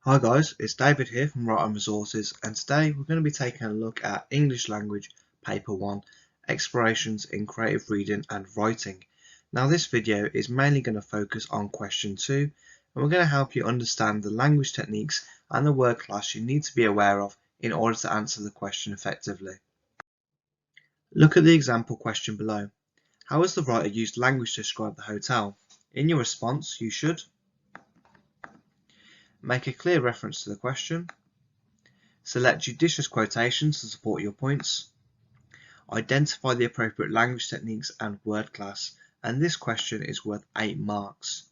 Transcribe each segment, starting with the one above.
Hi guys, it's David here from Write On Resources, and today we're going to be taking a look at English Language Paper 1, Explorations in Creative Reading and Writing. Now this video is mainly going to focus on question 2, and we're going to help you understand the language techniques and the word class you need to be aware of in order to answer the question effectively. Look at the example question below. How has the writer used language to describe the hotel? In your response, you should make a clear reference to the question, select judicious quotations to support your points, identify the appropriate language techniques and word class, and this question is worth 8 marks.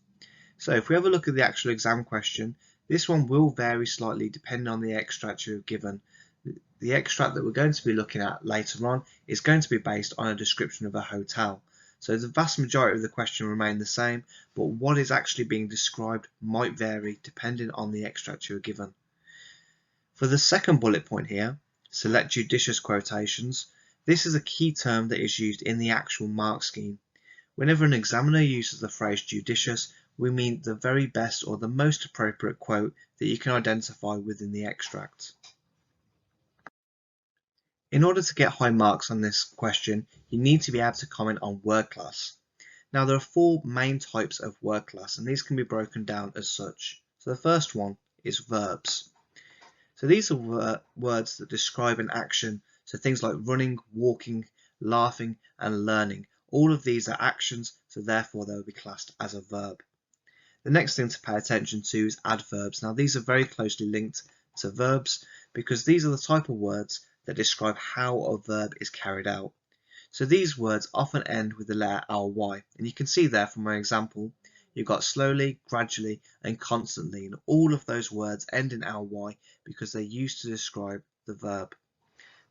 So if we have a look at the actual exam question, this one will vary slightly depending on the extract you're given. The extract that we're going to be looking at later on is going to be based on a description of a hotel. So the vast majority of the question remain the same, but what is actually being described might vary depending on the extract you're given. For the second bullet point here, select judicious quotations. This is a key term that is used in the actual mark scheme. Whenever an examiner uses the phrase judicious, we mean the very best or the most appropriate quote that you can identify within the extract. In order to get high marks on this question, you need to be able to comment on word class. Now there are 4 main types of word class, and these can be broken down as such. So the first one is verbs. So these are words that describe an action, so things like running, walking, laughing and learning. All of these are actions, so therefore they will be classed as a verb. The next thing to pay attention to is adverbs. Now these are very closely linked to verbs because these are the type of words that describe how a verb is carried out. So these words often end with the letter ly, and you can see there from my example, you've got slowly, gradually and constantly, and all of those words end in ly because they're used to describe the verb.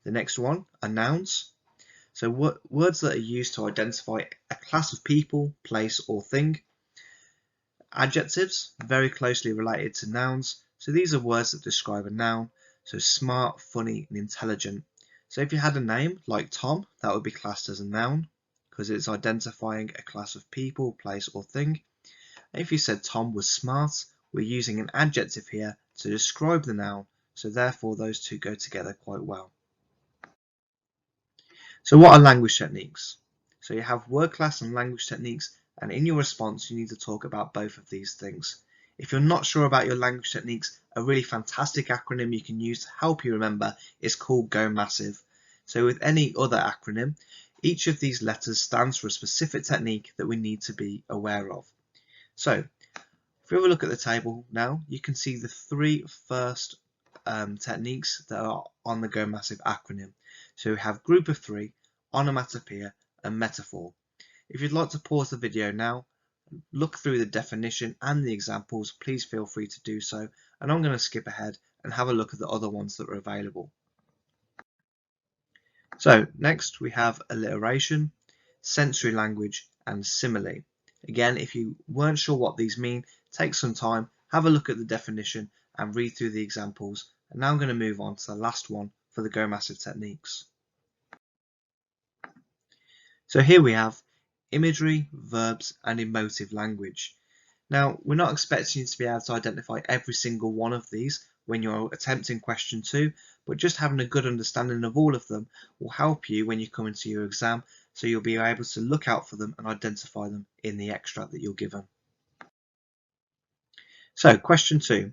The next one are nouns. So words that are used to identify a class of people, place or thing. Adjectives, very closely related to nouns. So these are words that describe a noun. So smart, funny and intelligent. So if you had a name like Tom, that would be classed as a noun because it's identifying a class of people, place or thing. If you said Tom was smart, we're using an adjective here to describe the noun, so therefore those two go together quite well. So what are language techniques? So you have word class and language techniques, and in your response you need to talk about both of these things. If you're not sure about your language techniques, a really fantastic acronym you can use to help you remember is called Go Massive. So with any other acronym, each of these letters stands for a specific technique that we need to be aware of. So if we have a look at the table now, you can see the 3 first techniques that are on the Go Massive acronym. So we have group of 3, onomatopoeia and metaphor. If you'd like to pause the video now, look through the definition and the examples, please feel free to do so, and I'm going to skip ahead and have a look at the other ones that are available. So next we have alliteration, sensory language and simile. Again, if you weren't sure what these mean, take some time, have a look at the definition and read through the examples. And now I'm going to move on to the last one for the Go Massive techniques. So here we have imagery, verbs and emotive language. Now we're not expecting you to be able to identify every single one of these when you're attempting question 2, but just having a good understanding of all of them will help you when you come into your exam, so you'll be able to look out for them and identify them in the extract that you're given. So question 2.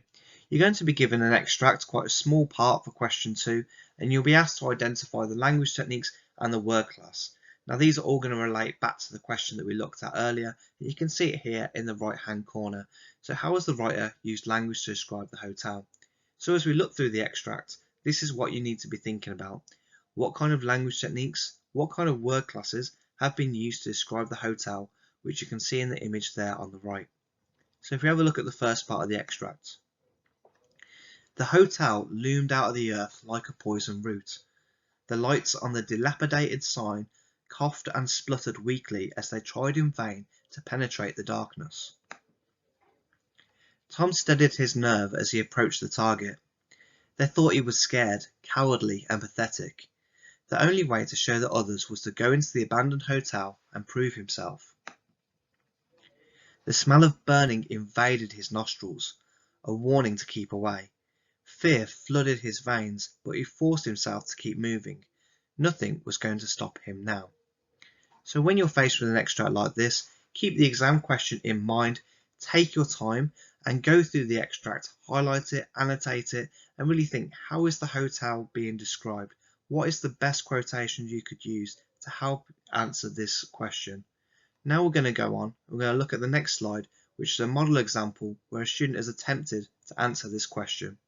You're going to be given an extract, quite a small part for question 2, and you'll be asked to identify the language techniques and the word class. Now these are all going to relate back to the question that we looked at earlier, and you can see it here in the right hand corner. So how has the writer used language to describe the hotel? So as we look through the extract, this is what you need to be thinking about. What kind of language techniques, what kind of word classes have been used to describe the hotel, which you can see in the image there on the right. So if we have a look at the first part of the extract. The hotel loomed out of the earth like a poison root. The lights on the dilapidated sign coughed and spluttered weakly as they tried in vain to penetrate the darkness. Tom steadied his nerve as he approached the target. They thought he was scared, cowardly and pathetic. The only way to show the others was to go into the abandoned hotel and prove himself. The smell of burning invaded his nostrils. a warning to keep away. Fear flooded his veins, but he forced himself to keep moving. Nothing was going to stop him now. So when you're faced with an extract like this, keep the exam question in mind, take your time and go through the extract, highlight it, annotate it, and really think, how is the hotel being described? What is the best quotation you could use to help answer this question? Now we're going to go on, we're going to look at the next slide, which is a model example where a student has attempted to answer this question.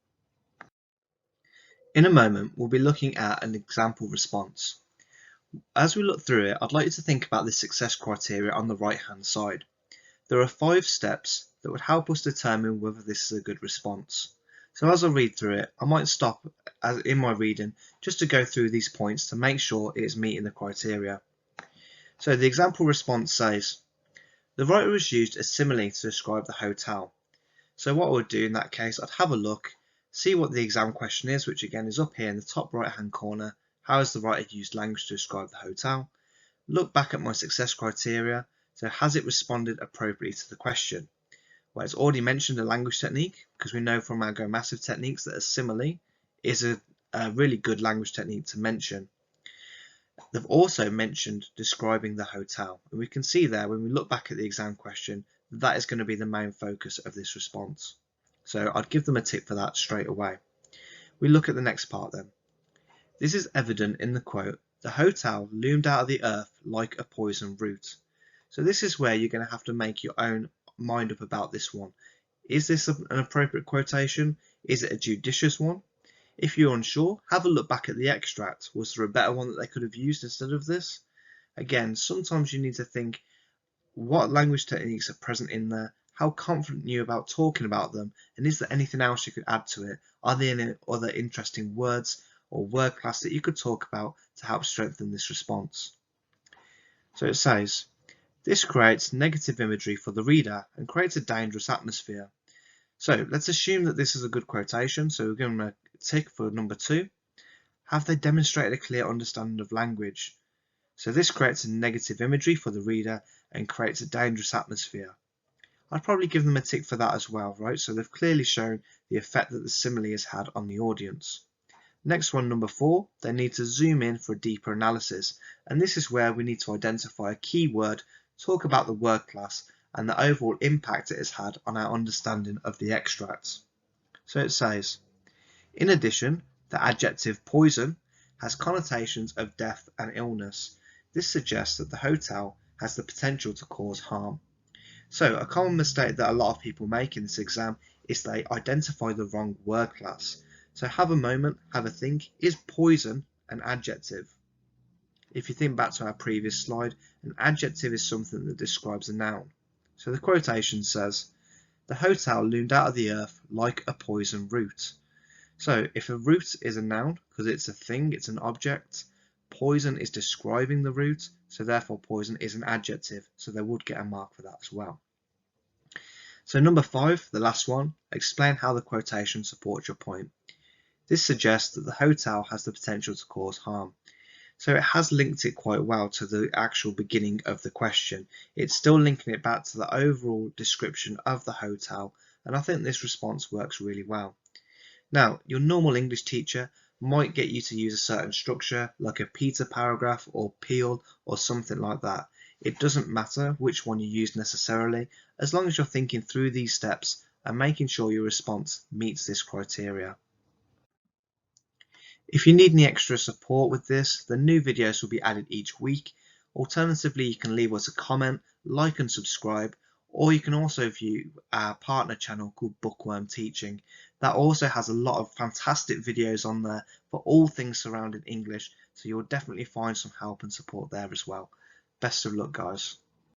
In a moment, we'll be looking at an example response. As we look through it, I'd like you to think about the success criteria on the right hand side. There are 5 steps that would help us determine whether this is a good response. So as I read through it, I might stop in my reading just to go through these points to make sure it is meeting the criteria. So the example response says, the writer has used a simile to describe the hotel. So what I would do in that case, I'd have a look, see what the exam question is, which again is up here in the top right hand corner. How has the writer used language to describe the hotel? Look back at my success criteria. So has it responded appropriately to the question? Well, it's already mentioned a language technique, because we know from our Go Massive techniques that a simile is a really good language technique to mention. They've also mentioned describing the hotel, and we can see there when we look back at the exam question that is going to be the main focus of this response. So I'd give them a tick for that straight away. We look at the next part then. This is evident in the quote, the hotel loomed out of the earth like a poison root. So this is where you're going to have to make your own mind up about this one. Is this an appropriate quotation? Is it a judicious one? If you're unsure, have a look back at the extract. Was there a better one that they could have used instead of this? Again, sometimes you need to think what language techniques are present in there, how confident are you about talking about them, and is there anything else you could add to it? Are there any other interesting words or word class that you could talk about to help strengthen this response? So it says, this creates negative imagery for the reader and creates a dangerous atmosphere. So let's assume that this is a good quotation, so we're going to tick for number 2. Have they demonstrated a clear understanding of language? So this creates a negative imagery for the reader and creates a dangerous atmosphere. I'd probably give them a tick for that as well, right? So they've clearly shown the effect that the simile has had on the audience. Next one, number 4, they need to zoom in for a deeper analysis. And this is where we need to identify a key word, talk about the word class, and the overall impact it has had on our understanding of the extracts. So it says, in addition, the adjective poison has connotations of death and illness. This suggests that the hotel has the potential to cause harm. So a common mistake that a lot of people make in this exam is they identify the wrong word class. So have a moment, have a think, is poison an adjective? If you think back to our previous slide, an adjective is something that describes a noun. So the quotation says, the hotel loomed out of the earth like a poison root. So if a root is a noun, because it's a thing, it's an object, poison is describing the root, so therefore poison is an adjective, so they would get a mark for that as well. So number 5, the last one, explain how the quotation supports your point. This suggests that the hotel has the potential to cause harm. So it has linked it quite well to the actual beginning of the question. It's still linking it back to the overall description of the hotel, and I think this response works really well. Now, your normal English teacher might get you to use a certain structure, like a Peter paragraph or Peel or something like that. It doesn't matter which one you use necessarily, as long as you're thinking through these steps and making sure your response meets this criteria. If you need any extra support with this, the new videos will be added each week. Alternatively, you can leave us a comment, like and subscribe, or you can also view our partner channel called Bookworm Teaching. That also has a lot of fantastic videos on there for all things surrounding English, so you'll definitely find some help and support there as well. Best of luck, guys.